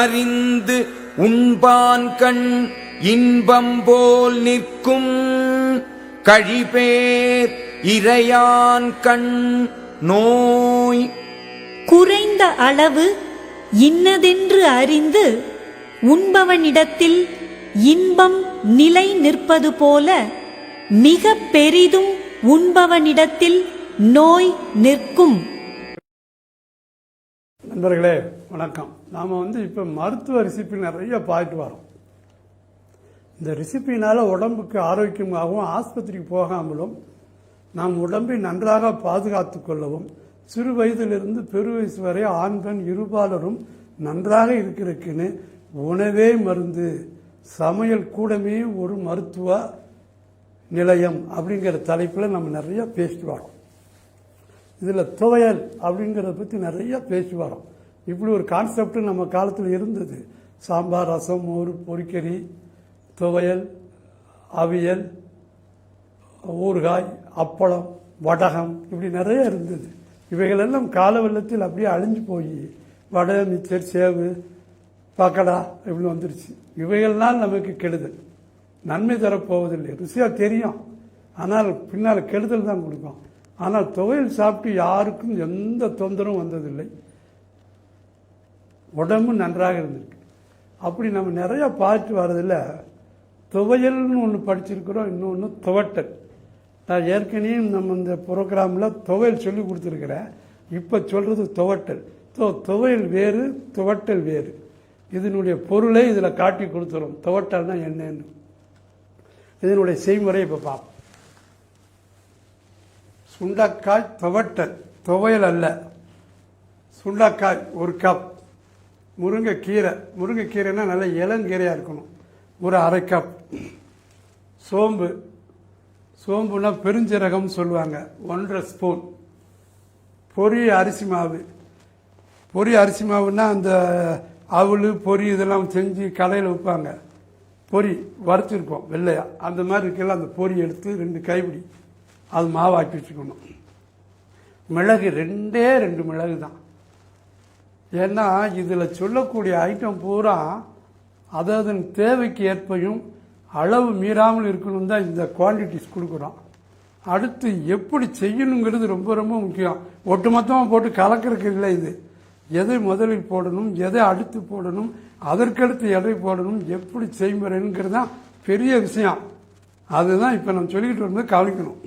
அறிந்து உண்பான் கண் இன்பம் போல் நிற்கும் கழிபேர் இறையான் கண் நோய். குறைந்த அளவு இன்னதென்று அறிந்து உண்பவனிடத்தில் இன்பம் நிலை நிற்பது போல மிக பெரிதும் உண்பவனிடத்தில் நோய் நிற்கும். நண்பர்களே வணக்கம். நாம் இப்போ மருத்துவ ரெசிபி நிறைய பார்த்துட்டு வரோம். இந்த ரெசிபினால் உடம்புக்கு ஆரோக்கியமாகவும் ஆஸ்பத்திரிக்கு போகாமலும் நாம் உடம்பை நன்றாக பாதுகாத்து கொள்ளவும் சிறு வயதிலிருந்து பெரு வயசு வரை ஆண் பெண் இருபாலரும் நன்றாக இருக்கிறதுக்குன்னு உணவே மருந்து, சமையல் கூடமே ஒரு மருத்துவ நிலையம் அப்படிங்கிற தலைப்பில் நம்ம நிறைய பேசிட்டு வரோம். இதில் துவையல் அப்படிங்கிறத பற்றி நிறைய பேசி வரோம். இப்படி ஒரு கான்செப்ட் நம்ம காலத்தில் இருந்தது. சாம்பார், ரசம், மோர், பொரிக்கறி, துவையல், அவியல், ஊறுகாய், அப்பளம், வடகம், இப்படி நிறைய இருந்தது. இவைகளெல்லாம் கால வெள்ளத்தில் அப்படியே அழிஞ்சு போய் வடை, மிச்சர், சேவு, பக்கடா இப்படி வந்துருச்சு. இவைகள்னால் நமக்கு கெடுதல், நன்மை தரப்போவதில்லை. ருசியாக தெரியும், ஆனால் பின்னால் கெடுதல் தான் கொடுக்கும். ஆனால் துவையல் சாப்பிட்டு யாருக்கும் எந்த தொந்தரவும் வந்ததில்லை, உடம்பு நன்றாக இருந்திருக்கு. அப்படி நம்ம நிறையா பார்த்து வர்றதில்ல. துவையல்னு ஒன்று படிச்சிருக்கிறோம், இன்னொன்று துவட்டல். நான் ஏற்கனவே நம்ம இந்த ப்ரோக்ராமில் துவையல் சொல்லி கொடுத்துருக்கிறேன். இப்போ சொல்கிறது துவட்டல். துவையல் வேறு, துவட்டல் வேறு. இதனுடைய பொருளை இதில் காட்டி கொடுத்துரும். துவட்டல்னா என்னன்னு இதனுடைய செய்முறை இப்போ பார்ப்போம். சுண்டைக்காய் துவட்டல், துவையல் அல்ல. சுண்டைக்காய் 1 கப், முருங்கைக்கீரைனா நல்ல இளங்கீரையாக இருக்கணும், ஒரு 1/2 கப். சோம்புனா பெருஞ்சீரகம் சொல்லுவாங்க, 1½ ஸ்பூன். பொரி அரிசி மாவுன்னா அந்த அவல் பொரி இதெல்லாம் செஞ்சு கடையில் வைப்பாங்க. பொரி வறுத்துருப்போம் வெள்ளையா, அந்த மாதிரி இருக்கலாம். அந்த பொரி எடுத்து 2 கைப்பிடி அது மாவாக்கி வச்சுக்கணும். மிளகு 2 மிளகு தான். ஏன்னா இதில் சொல்லக்கூடிய ஐட்டம் பூரா அதன் தேவைக்கு ஏற்பையும் அளவு மீறாமல் இருக்கணும் தான் இந்த குவான்டிட்டிஸ் கொடுக்குறோம். அடுத்து எப்படி செய்யணுங்கிறது ரொம்ப ரொம்ப முக்கியம். ஒட்டுமொத்தமாக போட்டு கலக்கிறதுக்கு இல்லை. இது எதை முதலில் போடணும், எதை அடுத்து போடணும், அதற்கடுத்து எதை போடணும், எப்படி செய்முறைங்கிறது தான் பெரிய விஷயம். அதுதான் இப்போ நம்ம சொல்லிக்கிட்டு வரும்போது கவனிக்கணும்.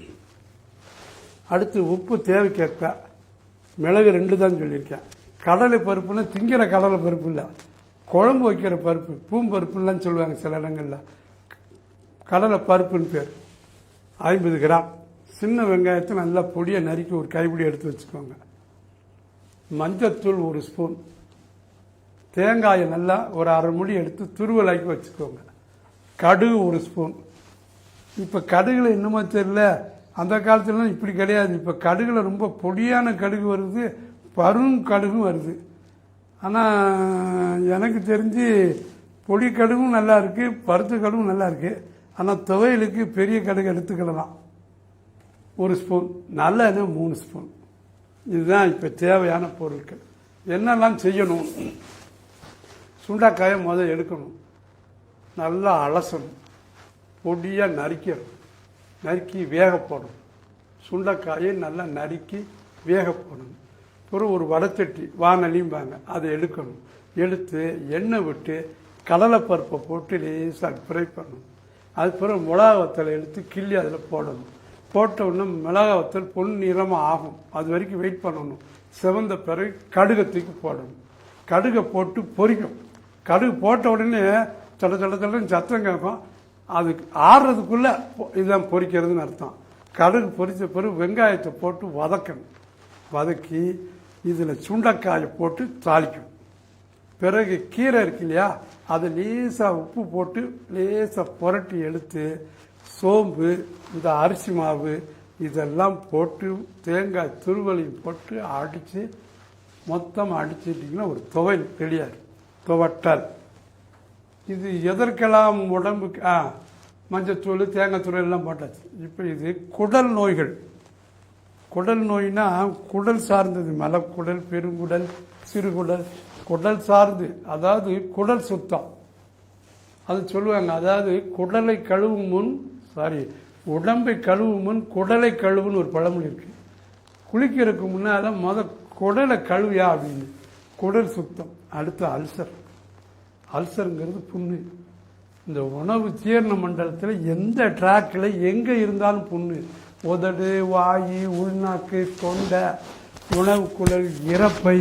அடுத்து உப்பு தேவைக்கேற்ப. மிளகு 2 தான் சொல்லியிருக்கேன். கடலை பருப்புன்னா திங்கிற கடலை பருப்பு இல்லை, குழம்பு வைக்கிற பருப்பு, பூம்பருப்புலாம் சொல்லுவாங்க சில இடங்களில். கடலை பருப்புன்னு பேர். 50 கிராம். சின்ன வெங்காயத்தை நல்லா பொடியை நறுக்கி ஒரு கைப்பிடி எடுத்து வச்சுக்கோங்க. மஞ்சத்தூள் 1 ஸ்பூன். தேங்காயை நல்லா ஒரு 1/2 முடி எடுத்து துருவலாக்கி வச்சுக்கோங்க. கடுகு 1 ஸ்பூன். இப்போ கடுகுல என்னமோ தெரியல, அந்த காலத்துலலாம் இப்படி கிடையாது. இப்போ கடுகுல ரொம்ப பொடியான கடுகு வருது, பரும் கடுகும் வருது. ஆனால் எனக்கு தெரிஞ்சு பொடி கடுகும் நல்லா இருக்குது, பருத்த கடுகும் நல்லா இருக்குது. ஆனால் துவையலுக்கு பெரிய கடுகு எடுத்துக்கலாம். 1 ஸ்பூன். நல்லெண்ணெய் 3 ஸ்பூன். இதுதான் இப்போ தேவையான பொருட்கள். என்னெல்லாம் செய்யணும்? சுண்டைக்காயை முதல் எடுக்கணும், நல்லா அலசணும், பொடியாக நறுக்கி வேக போடணும். சுண்டைக்காயை நல்லா நறுக்கி வேக போடணும். அப்புறம் ஒரு வடச்சட்டி, வானலிம்பாங்க, அதை எடுக்கணும். எடுத்து எண்ணெய் விட்டு கடலைப்பருப்பை போட்டு லேசாக ஃப்ரை பண்ணணும். அதுக்கப்புறம் மிளகா வத்தலை எடுத்து கிள்ளி அதில் போடணும். போட்ட உடனே மிளகா வத்தல் பொன் நிறமாக ஆகும், அது வரைக்கும் வெயிட் பண்ணணும். சிவந்த பிறகு கடுகை தூக்கி போடணும். கடுகை போட்டு பொரிக்கும். கடுகு போட்ட உடனே தடன்னு சத்தம் கேட்கும். அது ஆறுறதுக்குள்ளே இதுதான் பொரிக்கிறதுன்னு அர்த்தம். கடுகு பொரித்த பிறகு வெங்காயத்தை போட்டு வதக்கணும். வதக்கி இதில் சுண்டைக்காயை போட்டு தாளிக்கணும். பிறகு கீரை இருக்கு இல்லையா, அதை லேசாக உப்பு போட்டு லேசாக புரட்டி எடுத்து சோம்பு, இந்த அரிசி மாவு இதெல்லாம் போட்டு தேங்காய் துருவலையும் போட்டு அடித்து மொத்தமாக அடிச்சிட்டிங்கன்னா ஒரு துவையல் ரெடியாரு. துவட்டல். இது எதற்கெல்லாம் உடம்புக்கு மஞ்சத்தூள், தேங்காய் தூள் எல்லாம் போட்டாச்சு. இப்போ இது குடல் நோய்கள், குடல் நோய்னா குடல் சார்ந்தது, மலக்குடல், பெருங்குடல், சிறுகுடல், குடல் சார்ந்து, அதாவது குடல் சுத்தம் அது சொல்லுவாங்க. அதாவது குடலை கழுவும் முன் உடம்பை கழுவும் முன் குடலை கழுவுன்னு ஒரு பழமொழி இருக்கு. குளிக்கிறதுக்கு முன்னால் குடலை கழுவியா அப்படின்னு. குடல் சுத்தம். அடுத்து அல்சருங்கிறது புண்ணு. இந்த உணவு ஜீரண மண்டலத்தில் எந்த ட்ராக்கில் எங்கே இருந்தாலும் புண்ணு, உதடு, வாயு, உள்நாக்கு, தொண்டை, உணவு குழல், இறப்பை,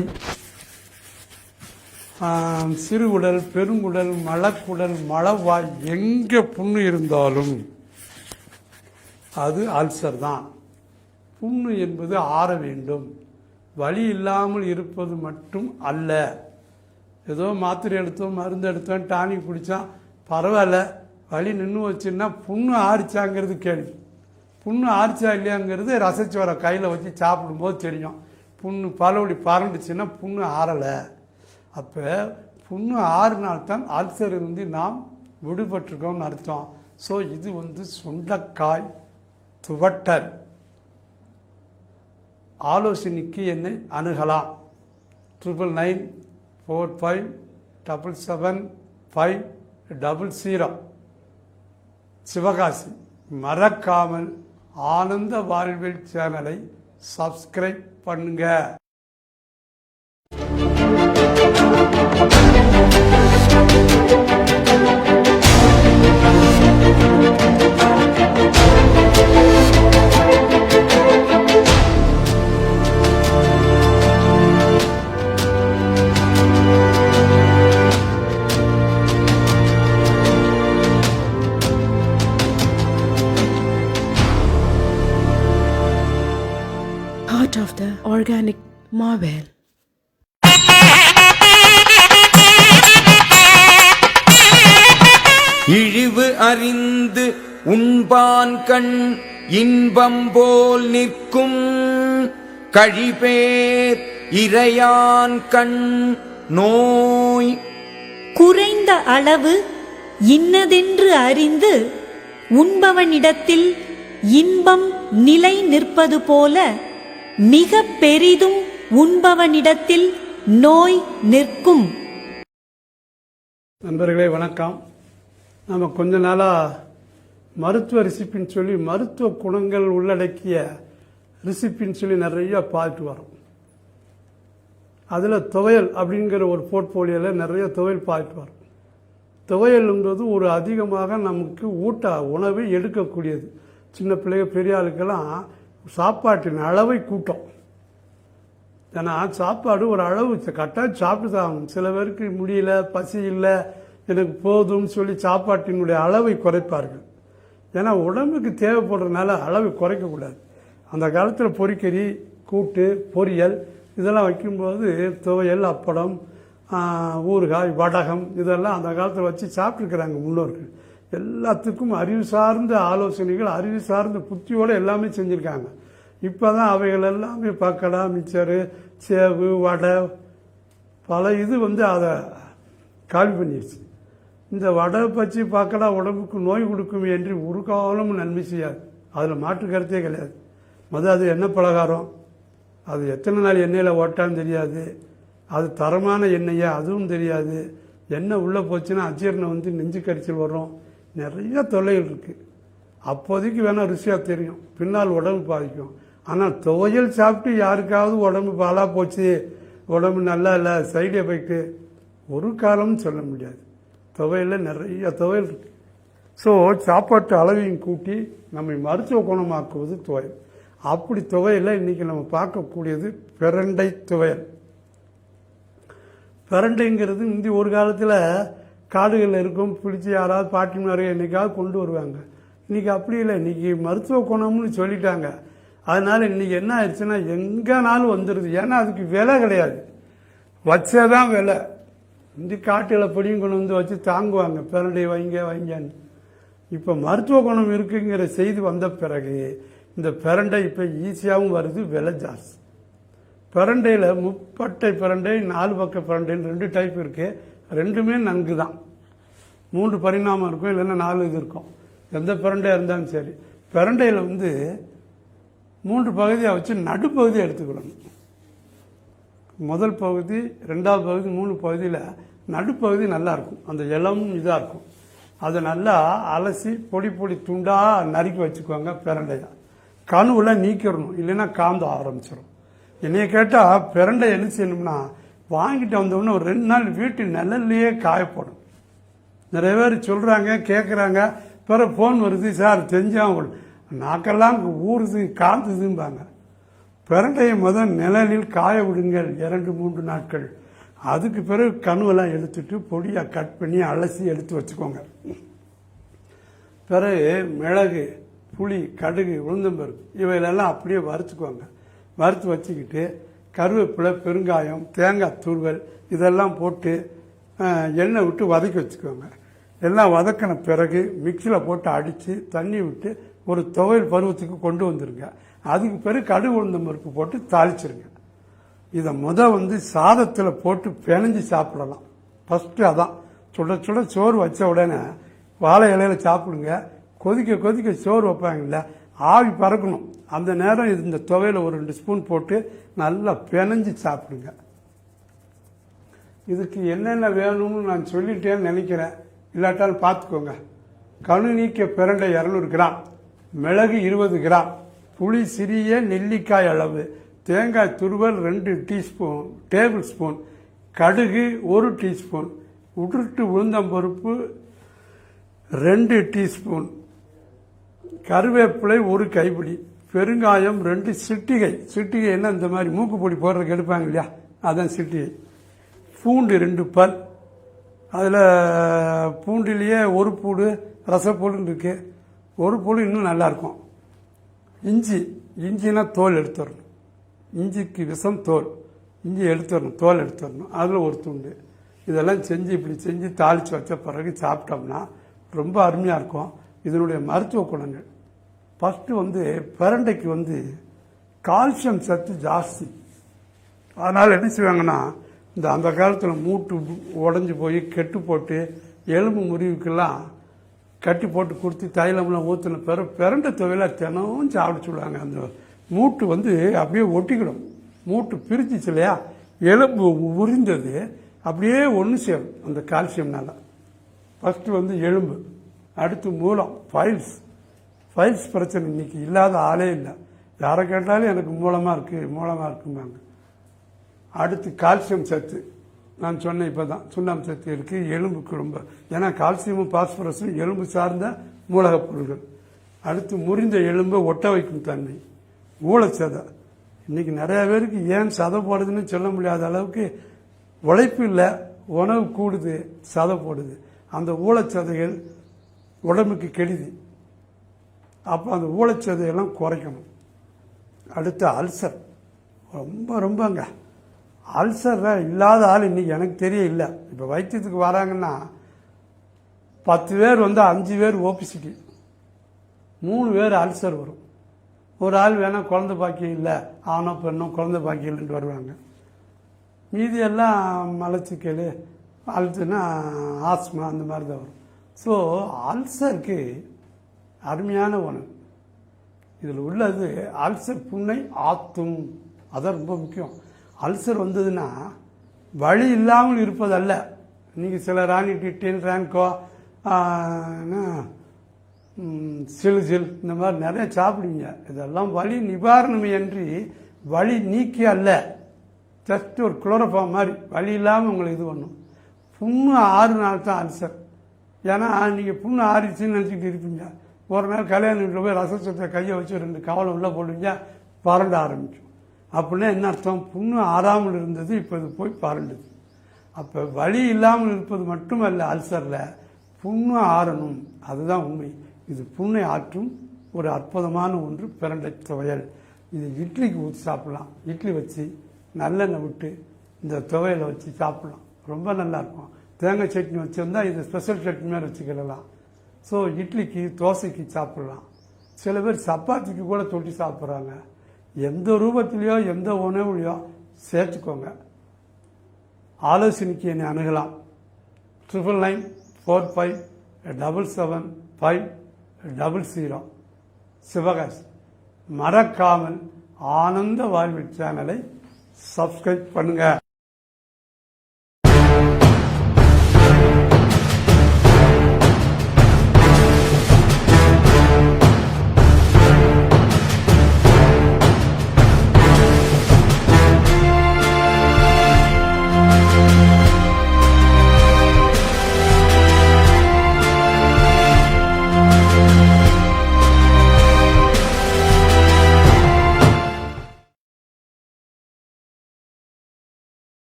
சிறுகுடல், பெருங்குடல், மலக்குடல், மலவாய், எங்கே புண்ணு இருந்தாலும் அது அல்சர் தான். புண்ணு என்பது ஆற வேண்டும், வலி இல்லாமல் இருப்பது மட்டும் அல்ல. ஏதோ மாத்திரை எடுத்தோம், மருந்து எடுத்தோம், டானிக் குடித்தான், பரவாயில்ல, வலி நின்று வச்சுன்னா புண்ணு ஆறிச்சாங்கிறது கேள்வி. புண்ணு ஆறிச்சா இல்லையாங்கிறது ரசிச்சு வர கையில் வச்சு சாப்பிடும்போது தெரியும். புண்ணு பலவடி பறண்டுச்சுன்னா புண்ணு ஆறலை. அப்போ புண்ணு ஆறுனால்தான் அல்சர் இருந்து நாம் விடுபட்டிருக்கோம்னு அர்த்தம். ஸோ இது சுண்டைக்காய் துவட்டல். ஆலோசனைக்கு என்னை அணுகலாம். 9994577500 சிவகாசி. மறக்காமல் ஆனந்த வாழ்வில் சேனலை சப்ஸ்கிரைப் பண்ணுங்க. Part of the organic marvel. இழிவு அறிந்து உண்பான் கண் இன்பம் போல் நிற்கும் கழிபேர் இறையான் கண் நோய். குறைந்த அளவு இன்னதென்று அறிந்து உண்பவனிடத்தில் இன்பம் நிலை நிற்பது போல மிக பெரிதும் உண்பவனிடத்தில் நோய் நிற்கும். நண்பர்களே வணக்கம். நம்ம கொஞ்ச நாளாக மருத்துவ ரெசிப்பின்னு சொல்லி மருத்துவ குணங்கள் உள்ளடக்கிய ரெசிப்பின்னு சொல்லி நிறைய பார்த்து வரோம். அதில் துவையல் அப்படிங்கிற ஒரு போர்ட்போலியோவில் நிறைய துவையல் பார்த்து வரோம். துவையல்ன்றது ஒரு அதிகமாக நமக்கு உணவை எடுக்கக்கூடியது. சின்ன பிள்ளைங்க பெரிய ஆளுக்கெல்லாம் சாப்பாட்டின் அளவை கூட்டம். ஏன்னா சாப்பாடு ஒரு அளவு கட்டாயம் சாப்பிட்டு தான் ஆகணும். சில பேருக்கு முடியல, பசி இல்லை, எனக்கு போதும்னு சொல்லி சாப்பாட்டினுடைய அளவை குறைப்பார்கள். ஏன்னா உடம்புக்கு தேவைப்படுறதுனால அளவை குறைக்கக்கூடாது. அந்த காலத்தில் பொரிக்கறி, கூட்டு, பொரியல் இதெல்லாம் வைக்கும்போது துவையல், அப்பளம், ஊறுகாய், வடகம் இதெல்லாம் அந்த காலத்தில் வச்சு சாப்பிட்ருக்குறாங்க முன்னோர்கள். எல்லாத்துக்கும் அறிவு சார்ந்த ஆலோசனைகள், அறிவு சார்ந்த புத்தியோடு எல்லாமே செஞ்சுருக்காங்க. இப்போ தான் அவைகள் எல்லாமே பக்கடா, மிச்சரு, சேவு, வடை பல அதை காலி பண்ணிடுச்சு. இந்த வடை பச்சி பக்கடா உடம்புக்கு நோய் கொடுக்கும் என்று ஒரு காலமும் நன்மை செய்யாது. அதில் மாற்று கருத்தே கிடையாது. அது எண்ணெய் பலகாரம், அது எத்தனை நாள் எண்ணெயில் ஓட்டான்னு தெரியாது. அது தரமான எண்ணெயா அதுவும் தெரியாது. எண்ணெய் உள்ளே போச்சுன்னா அஜீரணம் நெஞ்சு கரிச்சல் வரும். நிறைய தொல்லைகள் இருக்குது. அப்போதைக்கு வேணால் ருசியாக தெரியும், பின்னால் உடம்பு பாதிக்கும். ஆனால் துவையல் சாப்பிட்டு யாருக்காவது உடம்பு பாலாக போச்சு, உடம்பு நல்லா இல்லை, சைடு எஃபெக்ட்டு ஒரு காலம்னு சொல்ல முடியாது. துவையலில் நிறைய துவையல் இருக்குது. ஸோ சாப்பாட்டு அளவையும் கூட்டி நம்மை மருத்துவ குணமாக்குவது துவையல். அப்படி துவையலில் இன்றைக்கி நம்ம பார்க்கக்கூடியது பிரண்டை துவையல். பிரண்டைங்கிறது ஒரு காலத்தில் காடுகளில் இருக்கும், பிடிச்சி யாராவது பாட்டிமார்கள் என்றைக்காவது கொண்டு வருவாங்க. இன்றைக்கி அப்படி இல்லை. இன்றைக்கி மருத்துவ குணம்னு சொல்லிட்டாங்க. அதனால் இன்றைக்கி என்ன ஆயிடுச்சுன்னா எங்கேனாலும் வந்துடுது. ஏன்னா அதுக்கு விலை கிடையாது, வச்சதான் விலை. காட்டில் பொடியும் கொண்டு வச்சு தாங்குவாங்க, பிரண்டை வைங்கன்னு. இப்போ மருத்துவ குணம் இருக்குங்கிற செய்தி வந்த பிறகு இந்த பிரண்டை இப்போ ஈஸியாகவும் வருது, விலை ஜாஸ்தி. பிரண்டையில் முப்பட்டை பிரண்டை, 4 பக்க பிரண்டைன்னு 2 டைப் இருக்குது. ரெண்டுமே நன்கு தான். 3 பரிணாமம் இருக்கும், இல்லைன்னா 4 இது இருக்கும். எந்த பிரண்டையாக இருந்தாலும் சரி. பிரண்டையில் 3 பகுதியாக வச்சு நடுப்பகுதியை எடுத்துக்கிடணும். முதல் பகுதி, 2வது பகுதி, 3 பகுதியில் நடுப்பகுதி நல்லாயிருக்கும். அந்த இளமும் இதாக இருக்கும். அதை நல்லா அலசி பொடி பொடி துண்டாக நறுக்கி வச்சுக்குவாங்க. பிரண்டையை கணுவில் நீக்கிடணும், இல்லைன்னா காந்த ஆரம்பிச்சிடும். என்னைய கேட்டால் பிரண்டை என்ன செய்யணும்னா, வாங்கிட்டு வந்தோடனே ஒரு 2 நாள் வீட்டு நிழல்லையே காயப்படும். நிறைய பேர் சொல்கிறாங்க, கேட்குறாங்க. பிறகு ஃபோன் வருது, சார் தெரிஞ்சால் நாக்கெல்லாம் ஊறுது காந்துதும்பாங்க. பிரண்டையை நிழலில் காய விடுங்கள் 2-3 நாட்கள். அதுக்கு பிறகு கணுவெல்லாம் எடுத்துட்டு பொடியாக கட் பண்ணி அலசி எடுத்து வச்சுக்கோங்க. பிறகு மிளகு, புளி, கடுகு, உளுந்தம்பருப்பு இவைகளெல்லாம் அப்படியே வறுத்துக்குவாங்க. வறுத்து வச்சுக்கிட்டு கருவேப்பிலை, பெருங்காயம், தேங்காய் துருவல் இதெல்லாம் போட்டு எண்ணெய் விட்டு வதக்கி வச்சுக்குவாங்க. எல்லாம் வதக்கின பிறகு மிக்சியில் போட்டு அடித்து தண்ணி விட்டு ஒரு துவையல் பருவத்துக்கு கொண்டு வந்துருங்க. அதுக்கு பிறகு கடுகு, உளுந்தம்பருப்பு போட்டு தாளிச்சிருங்க. இதை சாதத்தில் போட்டு பிணைஞ்சு சாப்பிடலாம். ஃபஸ்ட்டு அதான். சுட சுட சோறு வச்ச உடனே வாழை இலையில சாப்பிடுங்க. கொதிக்க கொதிக்க சோறு வைப்பாங்கல்ல, ஆவி பறக்கணும். அந்த நேரம் இந்த துவையில் ஒரு 2 ஸ்பூன் போட்டு நல்லா பிணைஞ்சு சாப்பிடுங்க. இதுக்கு என்னென்ன வேணும்னு நான் சொல்லிட்டேன்னு நினைக்கிறேன். இல்லாட்டாலும் பார்த்துக்கோங்க. கணு நீக்கிய பிரண்டை 200 கிராம், மிளகு 20 கிராம், புளி சிறிய நெல்லிக்காய் அளவு, தேங்காய் துருவல் 2 டேபிள் ஸ்பூன், கடுகு 1 டீஸ்பூன், உருட்டு உளுந்தம்பருப்பு 2 டீஸ்பூன், கருவேப்பிலை 1 கைப்பிடி, பெருங்காயம் 2 சிட்டிகை. சிட்டிகை என்ன, இந்த மாதிரி மூக்கு பொடி போடுறதுக்கு எடுப்பாங்க இல்லையா, அதான் சிட்டிகை. பூண்டு 2 பல், அதில் பூண்டிலேயே 1 பூடு ரசப்பூடுன்னு இருக்குது. 1 பூடு இன்னும் நல்லாயிருக்கும். இஞ்சினா தோல் எடுத்துடணும். இஞ்சிக்கு விஷம் தோல். இஞ்சி எடுத்துடணும், தோல் எடுத்துடணும். அதில் 1 துண்டு. இதெல்லாம் செஞ்சு இப்படி செஞ்சு தாளித்து வச்ச பிறகு சாப்பிட்டோம்னா ரொம்ப அருமையாக இருக்கும். இதனுடைய மருத்துவ குணங்கள், ஃபஸ்ட்டு பிரண்டைக்கு கால்சியம் சத்து ஜாஸ்தி. அதனால் என்ன செய்வாங்கன்னா, அந்த காலத்தில் மூட்டு உடஞ்சி போய் கெட்டு போட்டு எலும்பு முறிவுக்கெல்லாம் கட்டி போட்டு கொடுத்து தைலம்லாம் ஊற்றின பிறகு பிரண்டை துவையில தினமும் சாப்பிட சொல்லுவாங்க. அந்த மூட்டு அப்படியே ஒட்டிக்கிடும். மூட்டு பிரிச்சிச்சு இல்லையா, எலும்பு உறிந்தது அப்படியே ஒன்று சேரும் அந்த கால்சியம்னால. ஃபஸ்ட்டு எலும்பு, அடுத்து மூலம், ஃபைல்ஸ் பிரச்சனை இன்னைக்கு இல்லாத ஆளே இல்லை. யாரை கேட்டாலும் எனக்கு மூலமாக இருக்கும்பாங்க. அடுத்து கால்சியம் சத்து, நான் சொன்னேன் இப்போ தான், சுண்ணாம்பு சத்து இருக்குது எலும்புக்கு ரொம்ப. ஏன்னா கால்சியமும் பாஸ்பரஸும் எலும்பு சார்ந்த மூலகப் பொருள்கள். அடுத்து முறிந்த எலும்பை ஒட்ட வைக்கும் தன்மை. ஊழச்சதை, இன்னைக்கு நிறைய பேருக்கு ஏன் சதை போடுதுன்னு சொல்ல முடியாத அளவுக்கு உழைப்பு இல்லை, உணவு கூடுது, சதை போடுது. அந்த ஊழச்சதைகள் உடம்புக்கு கெடுதி. அப்போ அந்த ஊழச்சதையெல்லாம் குறைக்கணும். அடுத்து அல்சர், ரொம்பங்க அல்சர் இல்லாத ஆள் இன்னைக்கு எனக்கு தெரிய இல்லை. இப்போ வைத்தியத்துக்கு வராங்கன்னா 10 பேர் 5 பேர் ஓபிசிட்டி, 3 பேர் அல்சர் வரும். ஒரு ஆள் வேணால் குழந்தை பாக்கியம் இல்லை, ஆனோ பெண்ணோ குழந்தை பாக்கியம் இல்லைன்ட்டு வருவாங்க. மீதியெல்லாம் மலச்சிக்கல், அல்சர்னா ஆஸ்மா அந்த மாதிரி தான் வரும். ஸோ அல்சருக்கு அருமையான உணவு இதில் உள்ளது. அல்சர் புண்ணை ஆற்றும், அதான் ரொம்ப முக்கியம். அல்சர் வந்ததுன்னா வழி இல்லாமல் இருப்பதல்ல. நீங்கள் சில ராணிட்டின் ரேன்கோ சிலுசில் இந்த மாதிரி நிறைய சாப்பிடுவீங்க. இதெல்லாம் வலி நிவாரணம் என்று வலி நீக்கி அல்ல, ஜஸ்ட் ஒரு குளோரோஃபார்ம் மாதிரி வலி இல்லாமல் உங்களுக்கு இது பண்ணும். புண்ணு 6 நாள் தான் அல்சர். ஏன்னா நீங்கள் புண்ணு ஆறிடுச்சுன்னு நினச்சிக்கிட்டு இருப்பீங்க. ஒரு நாள் கல்யாண வீட்டில் போய் ரசத்தை கையை வச்சு 2 கவலை உள்ளே போடுவீங்க, பரண்ட ஆரம்பிக்கும். அப்படின்னா என்ன அர்த்தம், புண்ணு ஆறாமல் இருந்தது, இப்போ இது போய் பரண்டுது. அப்போ வலி இல்லாமல் இருப்பது மட்டுமல்ல, அல்சரில் புண்ணு ஆறணும், அதுதான் உண்மை. இது புண்ணை ஆற்றும் ஒரு அற்புதமான ஒன்று பிரண்டை துவையல். இது இட்லிக்கு ஊற்றி சாப்பிட்லாம். இட்லி வச்சு நல்லெண்ணெய் விட்டு இந்த துவையலை வச்சு சாப்பிட்லாம், ரொம்ப நல்லாயிருக்கும். தேங்காய் சட்னி வச்சுருந்தா இது ஸ்பெஷல் சட்னி மாதிரி வச்சுக்கிடலாம். ஸோ இட்லிக்கு தோசைக்கு சாப்பிட்லாம். சில பேர் சப்பாத்திக்கு கூட தொட்டி சாப்பிட்றாங்க. எந்த ரூபத்திலையோ எந்த உணவுலையோ சேர்த்துக்கோங்க. ஆலோசனைக்கு என்னை அணுகலாம். 9994577500 சிவகாசி. மறக்காமல் ஆனந்த வாழ்வில் சேனலை சப்ஸ்கிரைப் பண்ணுங்க.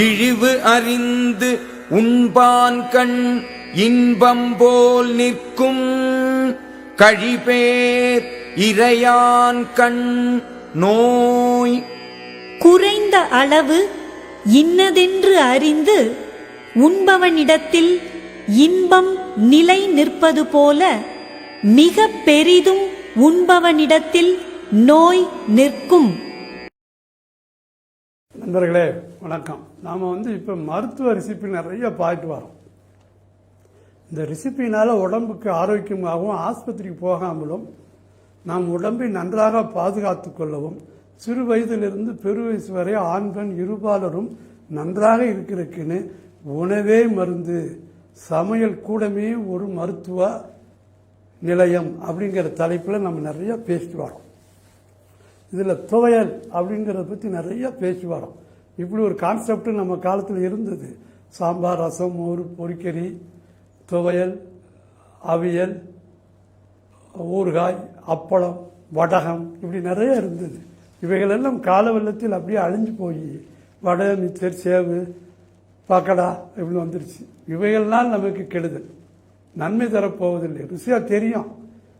இழிவு அறிந்து உண்பான் கண் இன்பம் போல் நிற்கும் கழிபேர் இறையான் கண் நோய். குறைந்த அளவு இன்னதென்று அறிந்து உண்பவனிடத்தில் இன்பம் நிலை நிற்பது போல மிக பெரிதும் உண்பவனிடத்தில் நோய் நிற்கும். நண்பர்களே வணக்கம். நாம் இப்போ மருத்துவ ரெசிபி நிறைய பார்த்து வரோம். இந்த ரெசிபினால் உடம்புக்கு ஆரோக்கியமாகவும் ஆஸ்பத்திரிக்கு போகாமலும் நாம் உடம்பை நன்றாக பாதுகாத்து கொள்ளவும் சிறு வயதிலிருந்து பெரு வயசு வரை ஆண் பெண் இருபாலரும் நன்றாக இருக்கிறதுக்குன்னு உணவே மருந்து, சமையல் கூடமே ஒரு மருத்துவ நிலையம் அப்படிங்கிற தலைப்பில் நம்ம நிறைய பேசிட்டு வரோம். இதில் துவையல் அப்படிங்கிறத பற்றி நிறைய பேசி வரோம். இப்படி ஒரு கான்செப்ட் நம்ம காலத்தில் இருந்தது. சாம்பார், ரசம், மோர், பொரிக்கறி, துவையல், அவியல், ஊறுகாய், அப்பளம், வடகம் இப்படி நிறைய இருந்தது. இவைகளெல்லாம் கால வெள்ளத்தில் அப்படியே அழிஞ்சு போய் வடை, மிச்சர், சேவு, பக்கடா இப்படி வந்துருச்சு. இவைகள்னால் நமக்கு கெடுதல், நன்மை தரப்போவதில்லை. ருசியாக தெரியும்,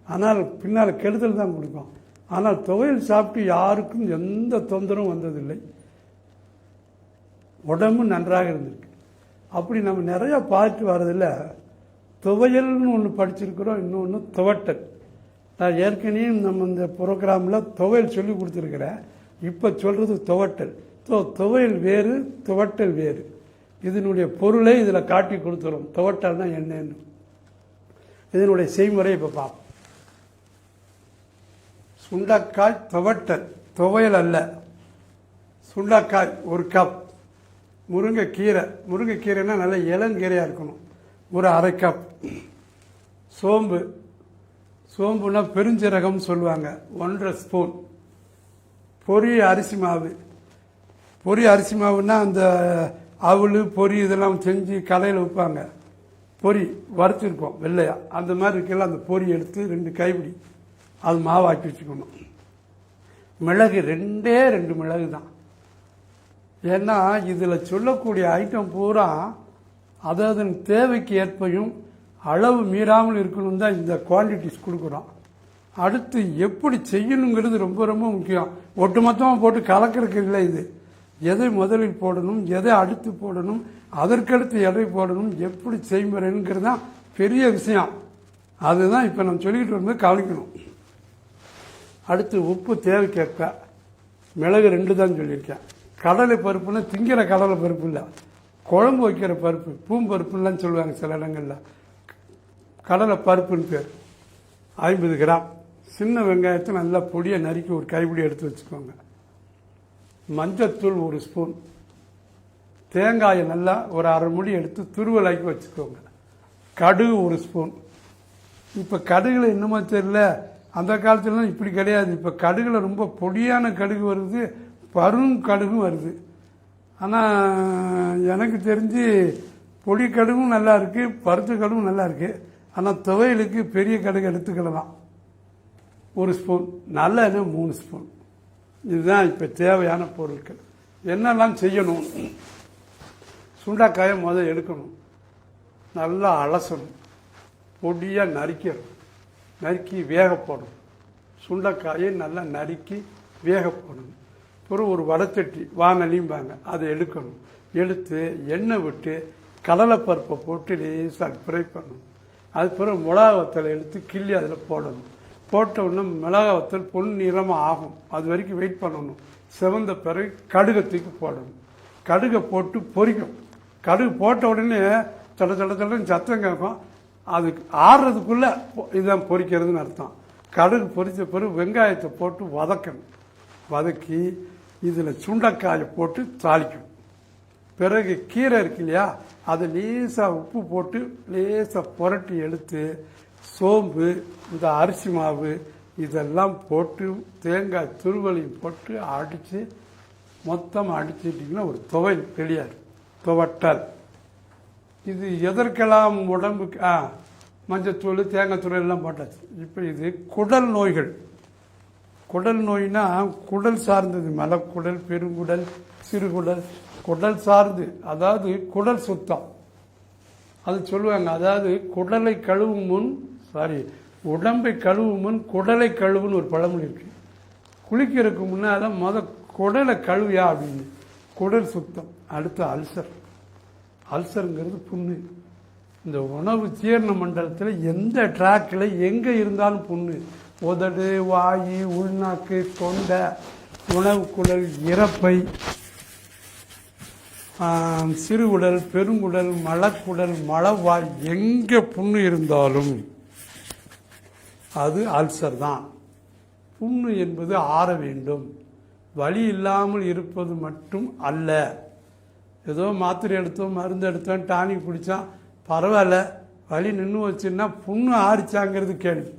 ஆனால் பின்னால் கெடுதல் தான் கொடுக்கும். ஆனால் துவையல் சாப்பிட்டு யாருக்கும் எந்த தொந்தரவும் வந்ததில்லை, உடம்பு நன்றாக இருந்திருக்கு. அப்படி நம்ம நிறையா பார்த்து வர்றதில்ல. துவையல்னு ஒன்று படிச்சிருக்கிறோம், இன்னொன்று துவட்டல். நான் ஏற்கனவே நம்ம இந்த ப்ரோக்ராமில் துவையல் சொல்லி கொடுத்துருக்கிறேன். இப்போ சொல்கிறது துவட்டல். துவையல் வேறு, துவட்டல் வேறு. இதனுடைய பொருளை இதில் காட்டி கொடுத்துரும். துவட்டல்னா என்னன்னு இதனுடைய செய்முறை இப்போ பார்ப்போம். சுண்டைக்காய் துவட்டல், துவையல் அல்ல. சுண்டைக்காய் 1 கப், முருங்கைக்கீரைனா நல்ல இளங்கீரையாக இருக்கணும், ஒரு 1/2 கப். சோம்புனா பெருஞ்சீரகம் சொல்லுவாங்க, 1½ ஸ்பூன். பொரி அரிசி மாவுன்னா அந்த அவல் பொரி இதெல்லாம் செஞ்சு கடையில் வைப்பாங்க. பொரி வறுத்துருக்கோம் வெள்ளையா, அந்த மாதிரி இருக்கலாம். அந்த பொரி எடுத்து 2 கைப்பிடி அது மாவாக்கி வச்சுக்கணும். மிளகு 2 மிளகு தான். ஏன்னா இதில் சொல்லக்கூடிய ஐட்டம் பூரா அதன் தேவைக்கு ஏற்பையும் அளவு மீறாமல் இருக்கணும் தான் இந்த குவான்டிட்டிஸ் கொடுக்குறோம். அடுத்து எப்படி செய்யணுங்கிறது ரொம்ப ரொம்ப முக்கியம். ஒட்டுமொத்தமாக போட்டு கலக்கிறதுக்கு இல்லை. இது எதை முதலில் போடணும், எதை அடுத்து போடணும், அதற்கடுத்து எடை போடணும், எப்படி செய்முறைங்கிறது தான் பெரிய விஷயம். அதுதான் இப்போ நம்ம சொல்லிக்கிட்டு வரும்போது கவனிக்கணும். அடுத்து உப்பு தேவைக்கேற்ப, மிளகு 2 தான் சொல்லியிருக்கேன். கடலை பருப்புன்னா திங்கிற கடலை பருப்பு இல்லை, குழம்பு வைக்கிற பருப்பு, பூம்பருப்புலாம் சொல்லுவாங்க சில இடங்களில். கடலை பருப்புன்னு பேர். 50 கிராம். சின்ன வெங்காயத்தை நல்லா பொடியை நறுக்கி ஒரு கைப்பிடி எடுத்து வச்சுக்கோங்க. மஞ்சத்தூள் 1 ஸ்பூன். தேங்காயை நல்லா ஒரு 1/2 மூடி எடுத்து துருவலாக்கி வச்சுக்கோங்க. கடுகு 1 ஸ்பூன். இப்போ கடுகுல என்னமோ தெரியல, அந்த காலத்துலலாம் இப்படி கிடையாது. இப்போ கடுகுல ரொம்ப பொடியான கடுகு வருது, பரும் கடுகும் வருது. ஆனால் எனக்கு தெரிஞ்சு பொடி கடுகும் நல்லா இருக்குது, பருத்த கடுகும் நல்லா இருக்குது. ஆனால் துவையலுக்கு பெரிய கடுகு எடுத்துக்கலாம். 1 ஸ்பூன். நல்லெண்ணெய் 3 ஸ்பூன். இதுதான் இப்போ தேவையான பொருட்கள். என்னெல்லாம் செய்யணும்? சுண்டைக்காயை முதல் எடுக்கணும், நல்லா அலசணும், பொடியாக நறுக்கணும், நறுக்கி வேக போடணும். சுண்டைக்காயை நல்லா நறுக்கி வேக போடணும். அப்புறம் ஒரு வடச்சட்டி, வானலிம்பாங்க, அதை எடுக்கணும். எடுத்து எண்ணெய் விட்டு கடலைப்பருப்பை போட்டு லேசாக ஃப்ரை பண்ணணும். அதுக்கப்புறம் மிளகா வத்தலை எடுத்து கிள்ளி அதில் போடணும். போட்ட உடனே மிளகா வத்தல் பொன் நிறமாக ஆகும், அது வரைக்கும் வெயிட் பண்ணணும். சிவந்த பிறகு கடுகை தூக்கி போடணும். கடுகை போட்டு பொரிக்கும். கடுகு போட்ட உடனே தட தட தடன்னு சத்தம் கேட்கும். அது ஆறுறதுக்குள்ளே இதுதான் பொரிக்கிறதுன்னு அர்த்தம். கடுகு பொரித்த பிறகு வெங்காயத்தை போட்டு வதக்கணும். வதக்கி இதில் சுண்டைக்காயை போட்டு தாளிக்கணும். பிறகு கீரை இருக்கு இல்லையா, அதை லேசாக உப்பு போட்டு லேசாக புரட்டி எடுத்து சோம்பு, இந்த அரிசி மாவு இதெல்லாம் போட்டு தேங்காய் துருவலையும் போட்டு அடித்து மொத்தமாக அடிச்சிட்டிங்கன்னா ஒரு துவையல் ரெடியாக துவட்டல். இது எதற்கெல்லாம் உடம்புக்கு மஞ்சத்தூள் தேங்காய் தூள் எல்லாம் போட்டாச்சு. இப்போ இது குடல் நோய்கள். குடல் நோய்னா குடல் சார்ந்தது, மலக்குடல், பெருங்குடல், சிறுகுடல், குடல் சார்ந்து, அதாவது குடல் சுத்தம் அது சொல்லுவாங்க. அதாவது குடலை கழுவும் முன் உடம்பை கழுவும் முன் குடலை கழுவுன்னு ஒரு பழமொழி இருக்கு. குளிக்கிறதுக்கு முன்னால் குடலை கழுவியா அப்படின்னு. குடல் சுத்தம். அடுத்து அல்சர். அல்சருங்கிறது புண்ணு. இந்த உணவு ஜீரண மண்டலத்தில் எந்த ட்ராக்கில் எங்கே இருந்தாலும் புண்ணு. உதடு, வாயு, உள்நாக்கு, தொண்டை, உணவு குழல், இறப்பை, சிறுகுடல், பெருங்குடல், மலக்குடல், மலவாய் எங்கே புண்ணு இருந்தாலும் அது அல்சர் தான். புண்ணு என்பது ஆற வேண்டும், வலி இல்லாமல் இருப்பது மட்டும் அல்ல. ஏதோ மாத்திரை எடுத்தோம், மருந்து எடுத்தோம், டானிக் குடித்தான், பரவாயில்ல, வலி நின்று வச்சுன்னா புண்ணு ஆறிச்சாங்கிறது கேள்வி.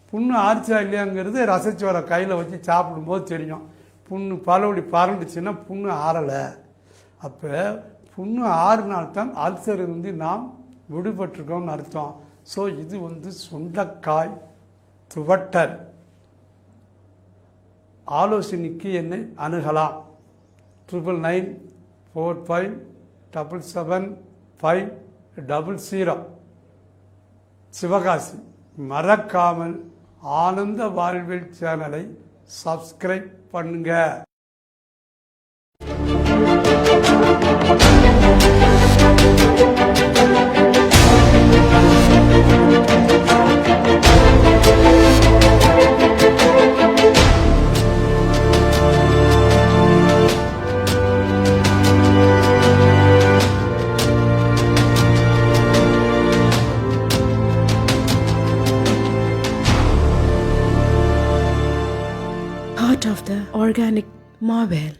புண்ணு ஆறிச்சா இல்லையாங்கிறது ரசச்சு வர கையில் வச்சு சாப்பிடும்போது தெரியும். புண்ணு பலவடி பறண்டுச்சுன்னா புண்ணு ஆறலை. அப்போ புண்ணு ஆறுனால்தான் அல்சர் இருந்து நாம் விடுபட்டிருக்கோம்னு அர்த்தம். ஸோ இது சுண்டைக்காய் துவட்டல். ஆலோசனைக்கு என்னை அணுகலாம். 9994577500 சிவகாசி. மறக்காமல் ஆனந்த வாழ்வில் சேனலை சப்ஸ்கிரைப் பண்ணுங்க. Part of the organic marvel.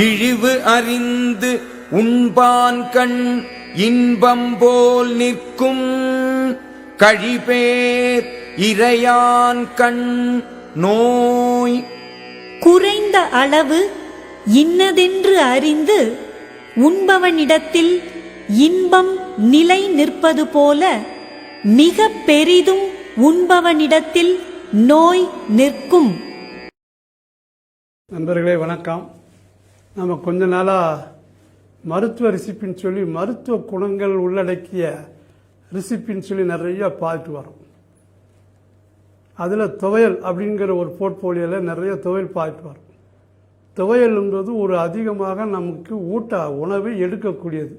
இழிவு அறிந்து உண்பான் கண் இன்பம் போல் நிற்கும் கழிபேர் இறையான் கண் நோய். குறைந்த அளவு இன்னதென்று அறிந்து உண்பவனிடத்தில் இன்பம் நிலை நிற்பது போல மிக பெரிதும் உண்பவனிடத்தில் நோய் நிற்கும். நண்பர்களே வணக்கம். நம்ம கொஞ்ச நாளாக மருத்துவ ரெசிப்பின்னு சொல்லி மருத்துவ குணங்கள் உள்ளடக்கிய ரெசிப்பின்னு சொல்லி நிறைய பார்த்து வரோம். அதில் துவையல் அப்படிங்கிற ஒரு போர்ட்போலியோவில் நிறைய துவையல் பார்த்து வரும். துவையல்ன்றது ஒரு அதிகமாக நமக்கு உணவை எடுக்கக்கூடியது.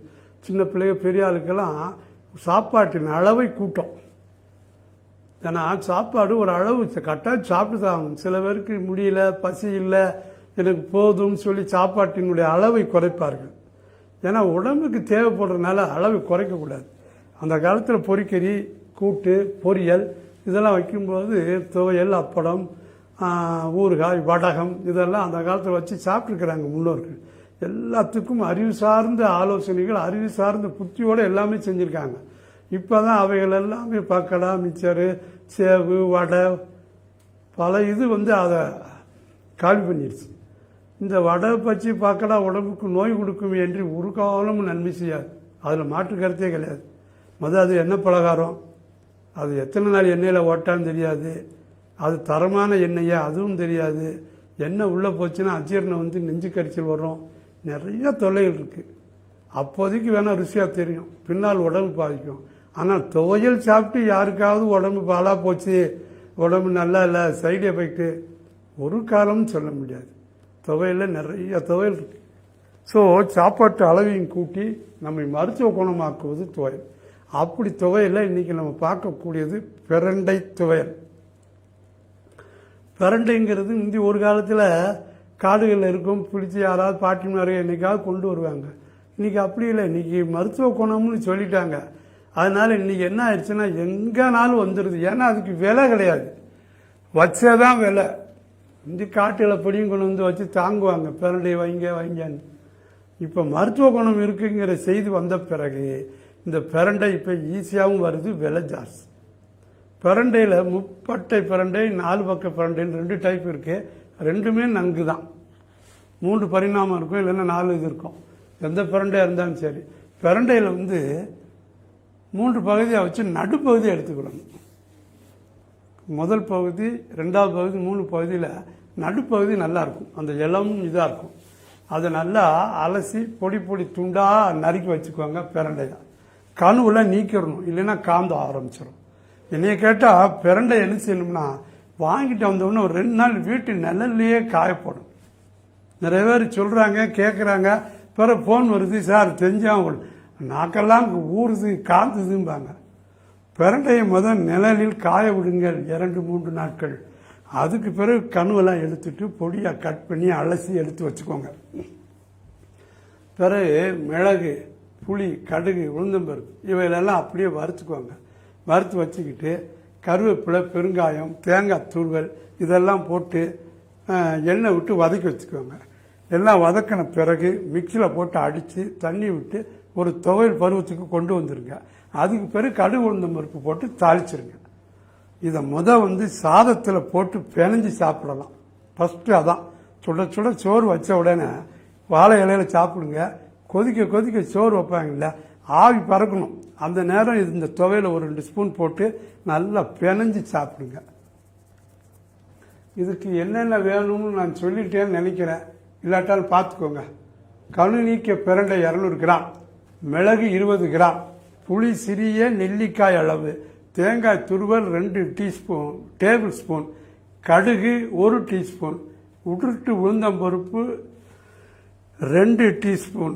சின்ன பிள்ளைங்க பெரிய ஆளுக்கெல்லாம் சாப்பாட்டின் அளவை கூட்டம். ஏன்னா சாப்பாடு ஒரு அளவு கட்டாயம் சாப்பிட்டு தான். சில பேருக்கு முடியல, பசி இல்லை, எனக்கு போதும்னு சொல்லி சாப்பாட்டினுடைய அளவை குறைப்பார்கள். ஏன்னா உடம்புக்கு தேவைப்படுறதுனால அளவை குறைக்கக்கூடாது. அந்த காலத்தில் பொரிக்கறி, கூட்டு, பொரியல் இதெல்லாம் வைக்கும்போது துவையல், அப்பளம், ஊறுகாய், வடகம் இதெல்லாம் அந்த காலத்தில் வச்சு சாப்பிட்ருக்குறாங்க முன்னோர்கள். எல்லாத்துக்கும் அறிவு சார்ந்த ஆலோசனைகள், அறிவு சார்ந்த புத்தியோடு எல்லாமே செஞ்சுருக்காங்க. இப்போ தான் அவைகள் எல்லாமே பக்கடா, மிச்சரு, சேவு, வடை பல இது அதை காலி பண்ணிடுச்சு. இந்த வடை பச்சி பக்கடா உடம்புக்கு நோய் கொடுக்கும் என்று ஒரு காலமும் நன்மை செய்யாது. அதில் மாற்று கருத்தே கிடையாது. அது எண்ணெய் பலகாரம், அது எத்தனை நாள் எண்ணெயில் ஓட்டான்னு தெரியாது. அது தரமான எண்ணெயா அதுவும் தெரியாது. எண்ணெய் உள்ளே போச்சுன்னா அஜீரணம் நெஞ்சு கரிச்சல் வரும். நிறைய தொல்லைகள் இருக்குது. அப்போதைக்கு வேணால் ருசியாக தெரியும், பின்னால் உடம்பு பாதிக்கும். ஆனால் துவையல் சாப்பிட்டு யாருக்காவது உடம்பு பாலாக போச்சு, உடம்பு நல்லா இல்லை, சைடு எஃபெக்ட்டு ஒரு காலம்னு சொல்ல முடியாது. துவையலில் நிறைய துவையல் இருக்குது. ஸோ சாப்பாட்டு அளவையும் கூட்டி நம்மை மருத்துவ குணமாக்குவது துவையல். அப்படி துவையலில் இன்றைக்கி நம்ம பார்க்கக்கூடியது பிரண்டை துவையல். பிரண்டைங்கிறது ஒரு காலத்தில் காடுகளில் இருக்கும் பிடிச்சி யாராவது பாட்டிமார்கள் என்றைக்காவது கொண்டு வருவாங்க. இன்றைக்கி அப்படி இல்லை, இன்றைக்கி மருத்துவ குணம்னு சொல்லிட்டாங்க. அதனால் இன்றைக்கி என்ன ஆயிடுச்சுன்னா எங்கேனாலும் வந்துடுது. ஏன்னா அதுக்கு விலை கிடையாது, வச்சே தான் விலை. இந்த காட்டில் பொடியும் கொண்டு வந்து வச்சு தாங்குவாங்க, பிரண்டை வைங்கன்னு. இப்போ மருத்துவ குணம் இருக்குங்கிற செய்தி வந்த பிறகு இந்த பிரண்டை இப்போ ஈஸியாகவும் வருது, விலை ஜாஸ்தி. பிரண்டையில் முப்பட்டை பிரண்டை, 4 பக்க பிரண்டைன்னு 2 டைப் இருக்குது. ரெண்டுமே நன்கு தான். 3 பரிணாமம் இருக்கும், இல்லைன்னா 4 இது இருக்கும். எந்த பிரண்டையாக இருந்தாலும் சரி. பிரண்டையில் 3 பகுதியாக வச்சு நடுப்பகுதி எடுத்துக்கிடணும். முதல் பகுதி, 2வது பகுதி, 3 பகுதியில் நடுப்பகுதி நல்லாயிருக்கும். அந்த இளம் இதாக இருக்கும். அதை நல்லா அலசி பொடி பொடி துண்டாக நறுக்கி வச்சுக்குவாங்க. பிரண்டையை கணுவில் நீக்கிடணும், இல்லைன்னா காந்த ஆரம்பிச்சிடும். என்னைய கேட்டால் பிரண்டை என்ன செய்யணும்னா வாங்கிட்டு வந்தோடனே ஒரு 2 நாள் வீட்டு நிழல்லையே காயப்படும். நிறைய பேர் சொல்கிறாங்க, கேட்குறாங்க. பிறகு ஃபோன் வருது, சார் தெரிஞ்சாங்க நாக்கெல்லாம் ஊறுது காந்துதும்பாங்க. பிரண்டையை நிழலில் காய விடுங்கள் 2-3 நாட்கள். அதுக்கு பிறகு கணுவெல்லாம் எடுத்துட்டு பொடியாக கட் பண்ணி அலசி எடுத்து வச்சுக்கோங்க. பிறகு மிளகு, புளி, கடுகு, உளுந்தம்பருப்பு இவைகளெல்லாம் அப்படியே வறுத்துக்குவாங்க. வறுத்து வச்சுக்கிட்டு கருவேப்பிலை, பெருங்காயம், தேங்காய் துருவல் இதெல்லாம் போட்டு எண்ணெய் விட்டு வதக்கி வச்சுக்குவாங்க. எல்லாம் வதக்கின பிறகு மிக்சியில் போட்டு அடித்து தண்ணி விட்டு ஒரு துவையல் பருவத்துக்கு கொண்டு வந்துருங்க. அதுக்கு பிறகு கடுகு, உளுந்தம்பருப்பு போட்டு தாளிச்சிருங்க. இதை சாதத்தில் போட்டு பிணைஞ்சி சாப்பிடலாம். ஃபஸ்ட்டு அதான். சுட சுட சோறு வச்ச உடனே வாழை இலையில சாப்பிடுங்க. கொதிக்க கொதிக்க சோறு வைப்பாங்கல்ல, ஆவி பறக்கணும். அந்த நேரம் இந்த துவையில் ஒரு 2 ஸ்பூன் போட்டு நல்லா பிணைஞ்சி சாப்பிடுங்க. இதுக்கு என்னென்ன வேணும்னு நான் சொல்லிட்டேன்னு நினைக்கிறேன். இல்லாட்டாலும் பார்த்துக்கோங்க. கணு நீக்கிய பிரண்டை 200 கிராம், மிளகு 20 கிராம், புளி சிறிய நெல்லிக்காய் அளவு, தேங்காய் துருவல் 2 டேபிள் ஸ்பூன், கடுகு 1 டீஸ்பூன், உருட்டு உளுந்தம்பருப்பு 2 டீஸ்பூன்,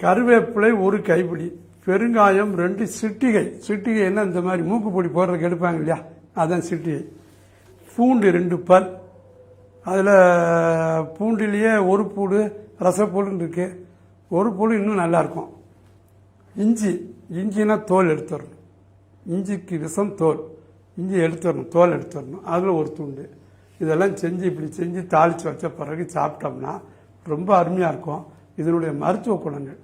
கருவேப்பிலை 1 கைப்பிடி, பெருங்காயம் 2 சிட்டிகை. சிட்டிகை என்ன இந்த மாதிரி மூக்கு பொடி போடுறதுக்கு எடுப்பாங்க இல்லையா, அதான் சிட்டிகை. பூண்டு 2 பல், அதில் பூண்டிலேயே 1 பூடு ரசப்பூடுன்னு இருக்குது. 1 பூடு இன்னும் நல்லாயிருக்கும். இஞ்சினா தோல் எடுத்துடணும். இஞ்சிக்கு விஷம் தோல். இஞ்சி எடுத்துடணும், தோல் எடுத்துடணும். அதில் 1 துண்டு. இதெல்லாம் செஞ்சு இப்படி செஞ்சு தாளித்து வச்ச பிறகு சாப்பிட்டோம்னா ரொம்ப அருமையாக இருக்கும். இதனுடைய மருத்துவ குணங்கள்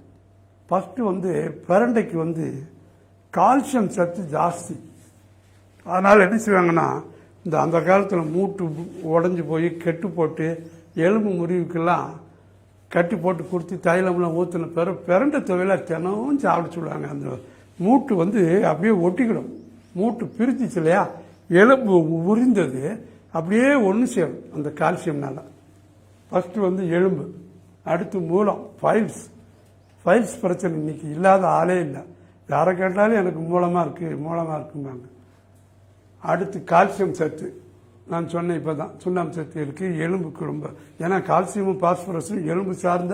ஃபஸ்ட்டு பிரண்டைக்கு கால்சியம் சத்து ஜாஸ்தி. அதனால் என்ன செய்வாங்கன்னா அந்த காலத்தில் மூட்டு உடஞ்சி போய் கெட்டு போட்டு எலும்பு முறிவுக்கெல்லாம் கட்டி போட்டு கொடுத்து தைலம்லாம் ஊற்றின பிறகு பிரண்டை துவையில தினமும் சாப்பிட சொல்லுவாங்க. அந்த மூட்டு அப்படியே ஒட்டிக்கிடும். மூட்டு பிரிச்சிச்சு இல்லையா, எலும்பு உரிந்தது அப்படியே ஒன்று சேரும் அந்த கால்சியம்னால. ஃபஸ்ட்டு எலும்பு, அடுத்து மூலம், ஃபைல்ஸ் பிரச்சனை இன்னைக்கு இல்லாத ஆளே இல்லை. யாரை கேட்டாலும் எனக்கு மூலமாக இருக்கும்பாங்க. அடுத்து கால்சியம் சத்து, நான் சொன்னேன் இப்போ தான், சுண்ணாம்பு சத்து இருக்குது எலும்புக்கு ரொம்ப. ஏன்னா கால்சியமும் பாஸ்பரஸும் எலும்பு சார்ந்த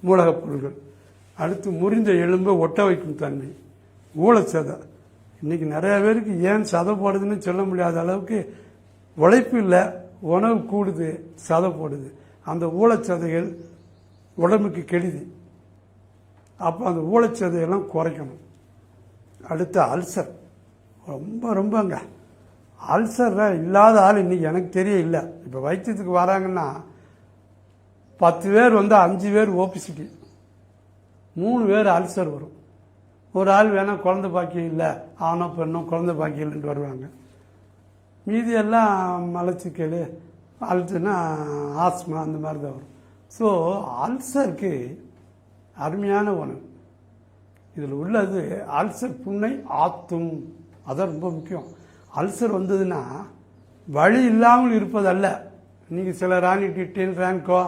மூலகப் பொருள்கள். அடுத்து முறிந்த எலும்பை ஒட்ட வைக்கும் தன்மை. ஊழச்சதை, இன்னைக்கு நிறைய பேருக்கு ஏன் சதை போடுதுன்னு சொல்ல முடியாத அளவுக்கு உழைப்பு இல்லை, உணவு கூடுது, சதை போடுது. அந்த ஊழச்சதைகள் உடம்புக்கு கெடுதி. அப்போ அந்த ஊழச்சதையெல்லாம் குறைக்கணும். அடுத்து அல்சர், ரொம்பங்க அல்சர் இல்லாத ஆள் இன்னைக்கு எனக்கு தெரிய இல்லை. இப்போ வைத்தியத்துக்கு வராங்கன்னா 10 பேர் 5 பேர் ஓபிசிட்டி, 3 பேர் அல்சர் வரும். ஒரு ஆள் வேணால் குழந்தை பாக்கியம் இல்லை, ஆனோ பெண்ணோ குழந்தை பாக்கியம் இல்லைன்ட்டு வருவாங்க. மீதியெல்லாம் மலச்சிக்கல், அல்சர்னா ஆஸ்மா அந்த மாதிரி தான் வரும். ஸோ அல்சருக்கு அருமையான உணவு இதில் உள்ளது. அல்சர் புண்ணை ஆத்தும், அதான் ரொம்ப முக்கியம். அல்சர் வந்ததுன்னா வழி இல்லாமல் இருப்பதல்ல. நீங்கள் சில ராணிட்டின் ரேங்கோ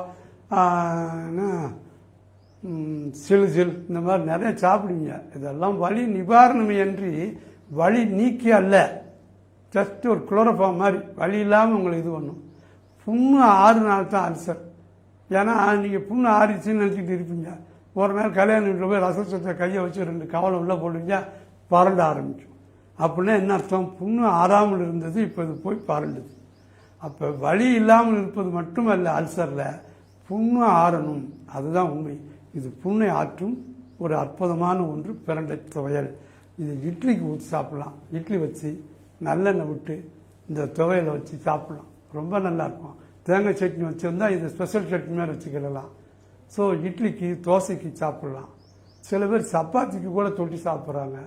சிலுசில் இந்த மாதிரி நிறைய சாப்பிடுவீங்க. இதெல்லாம் வலி நிவாரணம் என்று வலி நீக்கி அல்ல, ஜஸ்ட் ஒரு குளோரோஃபார்ம் மாதிரி வலி இல்லாமல் உங்களுக்கு இது பண்ணும். புண்ணு 6 நாள் தான் அல்சர். ஏன்னா நீங்கள் புண்ணு ஆறிச்சுன்னு நினச்சிக்கிட்டு இருப்பீங்க. ஒரு நாள் கல்யாணம் வீட்டில் போய் ரசத்தை கையை வச்சு 2 கவலை உள்ளே போடுவீங்க, பரண்ட ஆரம்பிக்கும். அப்படின்னா என்ன அர்த்தம்? புண்ணு ஆறாமல் இருந்தது, இப்போ இது போய் பரண்டுது. அப்போ வலி இல்லாமல் இருப்பது மட்டுமல்ல, அல்சரில் புண்ணு ஆறணும், அதுதான் உண்மை. இது புண்ணை ஆற்றும் ஒரு அற்புதமான ஒன்று பிரண்டை துவையல். இது இட்லிக்கு ஊற்றி சாப்பிட்லாம். இட்லி வச்சு நல்லெண்ணெய் விட்டு இந்த துவையலை வச்சு சாப்பிட்லாம், ரொம்ப நல்லாயிருக்கும். தேங்காய் சட்னி வச்சுருந்தா இது ஸ்பெஷல் சட்னி மாதிரி வச்சுக்கிடலாம். ஸோ இட்லிக்கு தோசைக்கு சாப்பிட்லாம். சில பேர் சப்பாத்திக்கு கூட தொட்டி சாப்பிட்றாங்க.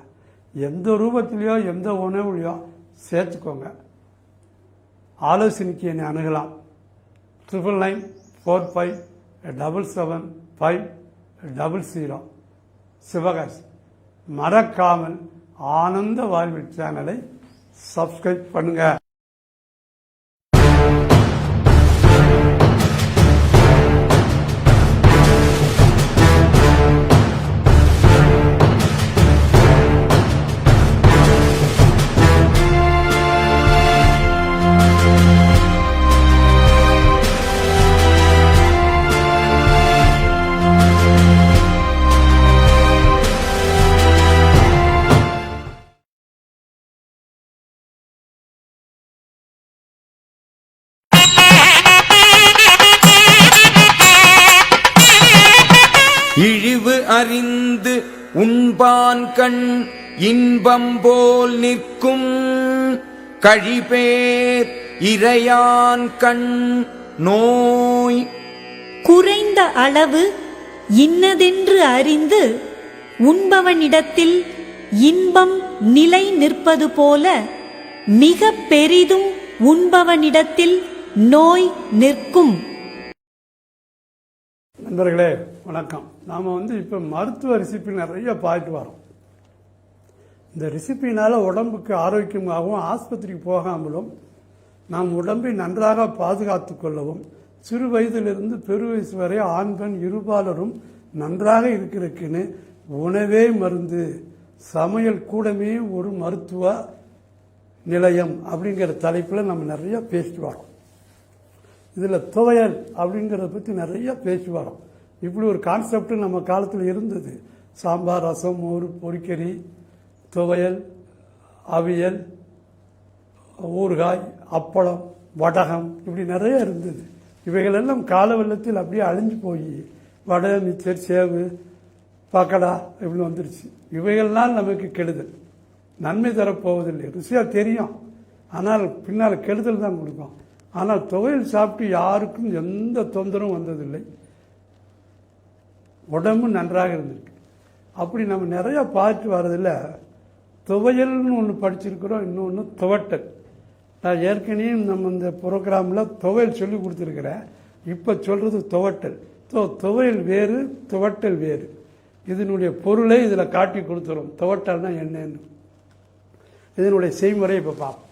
எந்த ரூபத்திலையோ எந்த உணவுலையோ சேர்த்துக்கோங்க. ஆலோசனைக்கு என்னை அணுகலாம். 9945777500 சிவகாசி. மறக்காமல் ஆனந்த வாழ்வில் சேனலை சப்ஸ்கிரைப் பண்ணுங்க. இழிவு அறிந்து உண்பான் கண் இன்பம் போல் நிற்கும் கழிபேர் இறையான் கண் நோய். குறைந்த அளவு இன்னதென்று அறிந்து உண்பவனிடத்தில் இன்பம் நிலை நிற்பது போல மிக பெரிதும் உண்பவனிடத்தில் நோய் நிற்கும். நண்பர்களே வணக்கம். நாம் இப்போ மருத்துவ ரெசிபி நிறைய பார்த்துட்டு வரோம். இந்த ரெசிபினால் உடம்புக்கு ஆரோக்கியமாகவும் ஆஸ்பத்திரிக்கு போகாமலும் நாம் உடம்பை நன்றாக பாதுகாத்து கொள்ளவும் சிறு வயதிலிருந்து பெரு வயசு வரை ஆண் பெண் இருபாலரும் நன்றாக இருக்கிறதுக்குன்னு உணவே மருந்து, சமையல் கூடமே ஒரு மருத்துவ நிலையம் அப்படிங்கிற தலைப்பில் நம்ம நிறைய பேசிட்டு வரோம். இதில் துவையல் அப்படிங்கிறத பற்றி நிறைய பேசி வரோம். இப்படி ஒரு கான்செப்ட் நம்ம காலத்தில் இருந்தது. சாம்பார், ரசம், மோர், பொரிக்கறி, துவையல், அவியல், ஊறுகாய், அப்பளம், வடகம், இப்படி நிறைய இருந்தது. இவைகளெல்லாம் கால வெள்ளத்தில் அப்படியே அழிஞ்சு போய் வடை, மிச்சர், சேவு, பக்கடா இப்படி வந்துருச்சு. இவைகள்லாம் நமக்கு கெடுதல், நன்மை தரப்போவதில்லை. ருசியாக தெரியும், ஆனால் பின்னால் கெடுதல் தான் கொடுக்கும். ஆனால் துவையல் சாப்பிட்டு யாருக்கும் எந்த தொந்தரவும் வந்ததில்லை, உடம்பு நன்றாக இருந்திருக்கு. அப்படி நம்ம நிறைய பார்த்து வர்றதில்ல. துவையல்னு ஒன்று படிச்சிருக்கிறோம், இன்னொன்று துவட்டல். நான் ஏற்கனவே நம்ம இந்த ப்ரோக்ராமில் துவையல் சொல்லி கொடுத்துருக்கிறேன். இப்போ சொல்கிறது துவட்டல். துவையல் வேறு, துவட்டல் வேறு. இதனுடைய பொருளை இதில் காட்டி கொடுத்துரும். துவட்டல்னா என்னன்னு இதனுடைய செய்முறை இப்போ பார்ப்போம்.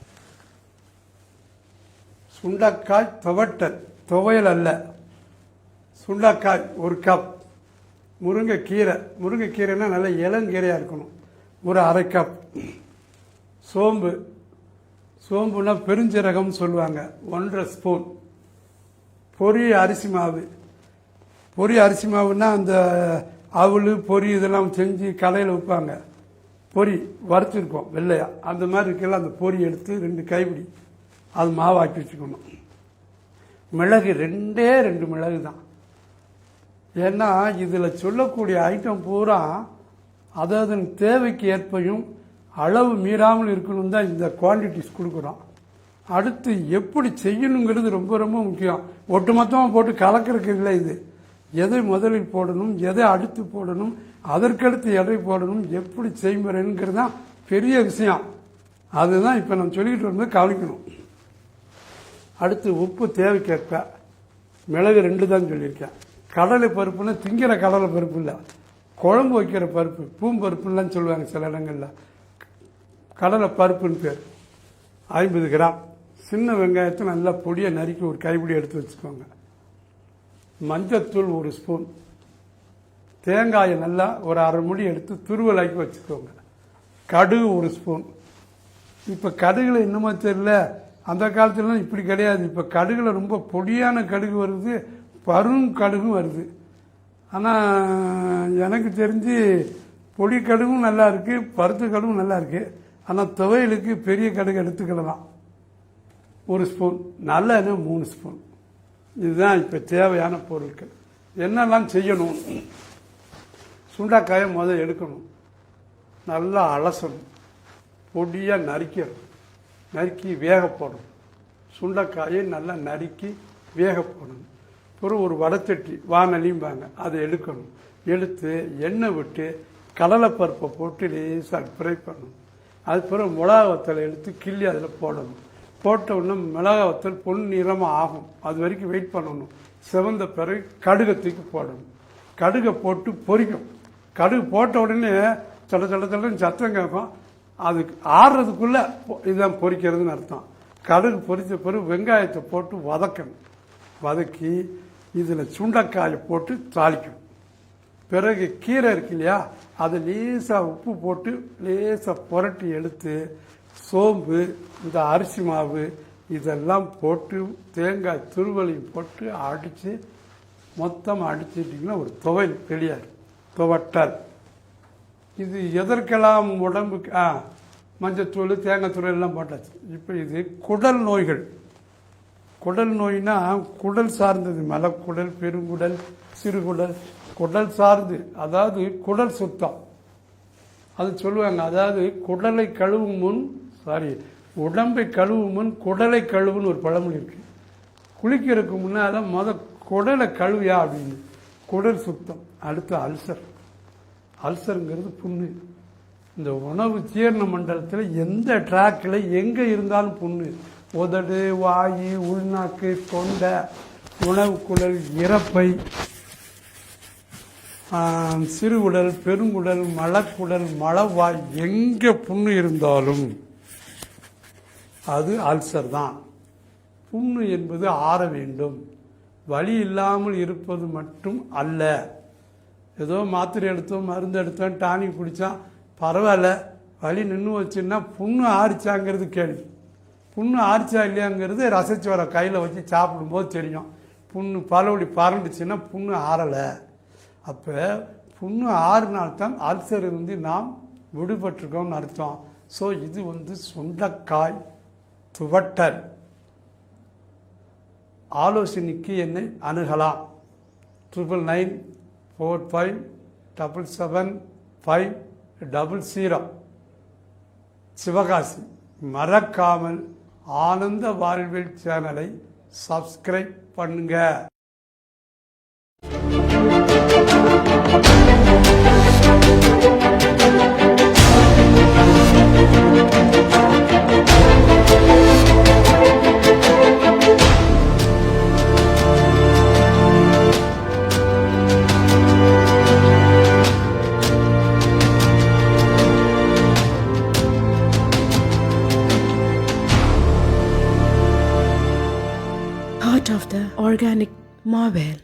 சுண்டைக்காய் துவட்டல், துவையல் அல்ல. சுண்டைக்காய் 1 கப், முருங்கைக்கீரை, முருங்கைக்கீரைனா நல்ல இளங்கீரையாக இருக்கணும், ஒரு 1/2 கப். சோம்பு, சோம்புனா பெருஞ்சீரகம்னு சொல்லுவாங்க, 1.5 ஸ்பூன். பொரி அரிசி மாவு, பொரி அரிசி மாவுன்னா அந்த அவல் பொரி இதெல்லாம் செஞ்சு கடையில் வைப்பாங்க. பொரி வறுத்துருக்கோம் வெள்ளையா, அந்த மாதிரி இருக்கலாம். அந்த பொரி எடுத்து 2 கைப்பிடி அது மாவாக்கி வச்சுக்கணும். மிளகு 2 மிளகு தான். ஏன்னா இதில் சொல்லக்கூடிய ஐட்டம் பூரா அதாவது தேவைக்கு ஏற்பையும் அளவு மீறாமல் இருக்கணும் தான் இந்த குவான்டிட்டிஸ் கொடுக்குறோம். அடுத்து எப்படி செய்யணுங்கிறது ரொம்ப ரொம்ப முக்கியம். ஒட்டுமொத்தமாக போட்டு கலக்கிறதுக்கு இல்லை. இது எதை முதலில் போடணும், எதை அடுத்து போடணும், அதற்கடுத்து எடை போடணும், எப்படி செய்முறைங்கிறது தான் பெரிய விஷயம். அதுதான் இப்போ நம்ம சொல்லிக்கிட்டு வரும்போது கவனிக்கணும். அடுத்து உப்பு தேவைக்கேற்ப, மிளகு 2 தான் சொல்லியிருக்கேன். கடலை பருப்புன்னா திங்கிற கடலை பருப்பு இல்லை, குழம்பு வைக்கிற பருப்பு, பூம்பருப்புலாம் சொல்லுவாங்க சில இடங்களில், கடலை பருப்புன்னு பேர். 50 கிராம். சின்ன வெங்காயத்தை நல்லா பொடியை நறுக்கி ஒரு கைப்பிடி எடுத்து வச்சுக்கோங்க. மஞ்சத்தூள் 1 ஸ்பூன். தேங்காயை நல்லா ஒரு 1/2 மூடி எடுத்து துருவலாக்கி வச்சுக்கோங்க. கடுகு 1 ஸ்பூன். இப்போ கடுகுல என்னமோ தெரியல, அந்த காலத்துலலாம் இப்படி கிடையாது. இப்போ கடுகுல ரொம்ப பொடியான கடுகு வருது, பரும் கடுகும் வருது. ஆனால் எனக்கு தெரிஞ்சு பொடி கடுகும் நல்லா இருக்குது, பருத்து கடுகும் நல்லா இருக்குது. ஆனால் துவையலுக்கு பெரிய கடுகு எடுத்துக்கலாம். 1 ஸ்பூன், நல்லெண்ணெய் 3 ஸ்பூன். இதுதான் இப்போ தேவையான பொருட்கள். என்னெல்லாம் செய்யணும்? சுண்டைக்காயை முதல்ல எடுக்கணும், நல்லா அலசணும், பொடியாக நறுக்கணும், நறுக்கி வேக போடணும். சுண்டைக்காயை நல்லா நறுக்கி வேக போடணும். அப்புறம் ஒரு வடச்சட்டி, வானலிம்பாங்க, அதை எடுக்கணும். எடுத்து எண்ணெய் விட்டு கடலைப்பருப்பை போட்டு லேசாக ஃப்ரை பண்ணணும். அதுக்கப்புறம் மிளகா வத்தலை எடுத்து கிள்ளி அதில் போடணும். போட்ட உடனே மிளகா வத்தல் பொன் நிறமாக ஆகும், அது வரைக்கும் வெயிட் பண்ணணும். சிவந்த பிறகு கடுகை தூக்கி போடணும். கடுகை போட்டு பொரிக்கும். கடுகு போட்ட உடனே சட சட சடன்னு சத்தம் கேட்கும். அதுக்கு ஆடுறதுக்குள்ளே இதுதான் பொரிக்கிறதுன்னு அர்த்தம். கடுகு பொரித்த பிறகு வெங்காயத்தை போட்டு வதக்கணும். வதக்கி இதில் சுண்டைக்காயை போட்டு தாளிக்கணும். பிறகு கீரை இருக்கு இல்லையா, அதை லேசாக உப்பு போட்டு லேசாக புரட்டி எடுத்து சோம்பு, இந்த அரிசி மாவு இதெல்லாம் போட்டு தேங்காய் துருவலையும் போட்டு அடித்து மொத்தமாக அடிச்சிட்டிங்கன்னா ஒரு துவையல் ரெடியாரு, துவட்டல். இது எதற்கெல்லாம் உடம்புக்கு மஞ்சத்தூள், தேங்காய் தூள் எல்லாம் போட்டாச்சு. இப்போ இது குடல் நோய்கள். குடல் நோய்னா குடல் சார்ந்தது, மலக்குடல், பெருங்குடல், சிறுகுடல், குடல் சார்ந்து, அதாவது குடல் சுத்தம் அது சொல்லுவாங்க. அதாவது குடலை கழுவும் முன் உடம்பை கழுவும் முன் குடலை கழுவுன்னு ஒரு பழமொழி இருக்கு. குளிக்கிறதுக்கு முன்னால் குடலை கழுவியா அப்படின்னு. குடல் சுத்தம். அடுத்து அல்சர். அல்சருங்கிறது புண்ணு. இந்த உணவு ஜீரண மண்டலத்தில் எந்த ட்ராக்கில் எங்கே இருந்தாலும் புண்ணு. உதடு, வாயு, உள்நாக்கு, தொண்டை, உணவு குழல், இறப்பை, சிறுகுடல், பெருங்குடல், மலக்குடல், மலவாய், எங்கே புண்ணு இருந்தாலும் அது அல்சர் தான். புண்ணு என்பது ஆற வேண்டும், வலி இல்லாமல் இருப்பது மட்டும் அல்ல. ஏதோ மாத்திரை எடுத்தோம், மருந்து எடுத்தோம், டானிக் குடித்தோம், பரவாயில்ல, வலி நின்று வச்சுன்னா புண்ணு ஆறிச்சாங்கிறது கேள்வி. புண்ணு ஆறிச்சா இல்லையாங்கிறது ரசச்சு வர கையில் வச்சு சாப்பிடும்போது தெரியும். புண்ணு பலவடி பறண்டுச்சுன்னா புண்ணு ஆறலை. அப்போ புண்ணு ஆறுனால்தான் அல்சர் இருந்து நாம் விடுபட்டிருக்கோம்னு அர்த்தம். ஸோ இது சுண்டைக்காய் துவட்டல். ஆலோசனைக்கு என்னை அணுகலாம். 9994577500 சிவகாசி. மறக்காமல் ஆனந்த வாழ்வில் சேனலை சப்ஸ்கிரைப் பண்ணுங்க. Part of the organic marvel.